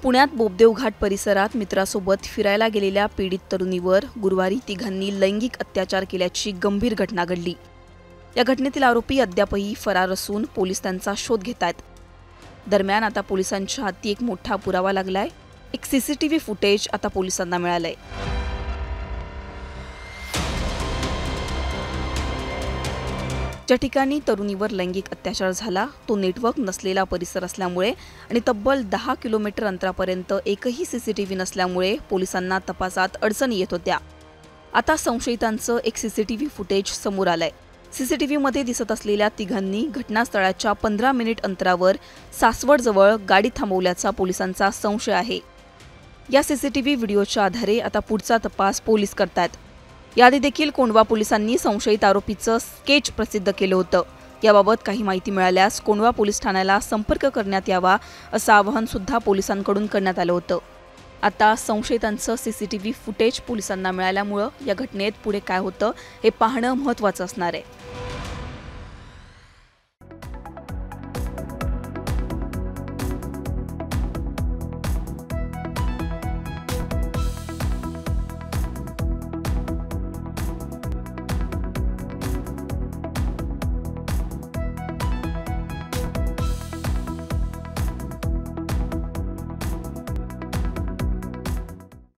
पुण्यात बोबदेव घाट परिसरात मित्रासोबत फिरायला गेलेल्या पीडित तरुणीवर गुरुवारी तिघांनी लैंगिक अत्याचार केल्याची गंभीर घटना घडली। या घटनेतील आरोपी अद्यापही फरार असून पोलीस त्यांचा शोध घेतायत। दरम्यान आता पोलिसांच्या हाती एक मोठा पुरावा लागलाय। एक सीसीटीव्ही फुटेज आता पोलिसांना मिळालंय। ज्या ठिकाणी तरुणीवर लैंगिक अत्याचार झाला तो नेटवर्क नसलेला परिसर असल्यामुळे आणि तब्बल 10 किलोमीटर अंतरापर्यंत एकही सीसीटीव्ही नसल्यामुळे पोलिसांना तपासात अडचणी येत होत्या। आता संशयितांचं एक सीसीटीव्ही फुटेज समोर आलंय। सीसीटीव्हीमध्ये दिसत असलेल्या तिघांनी घटनास्थळाच्या 15 मिनिट अंतरावर सासवडजवळ गाडी थांबवल्याचा पोलिसांचा संशय आहे। या सीसीटीव्ही व्हिडिओच्या आधारे आता पुढचा तपास पोलीस करतात। याआधी देखील कोंढवा पोलिसांनी संशयित आरोपीचं स्केच प्रसिद्ध केलं होतं। याबाबत काही माहिती मिळाल्यास कोंढवा पोलीस ठाण्याला संपर्क करण्यात यावा असं आवाहन सुद्धा पोलिसांकडून करण्यात आलं होतं। आता संशयितांचं सीसीटीव्ही फुटेज पोलिसांना मिळाल्यामुळे या घटनेत पुढे काय होतं हे पाहणं महत्त्वाचं असणार आहे।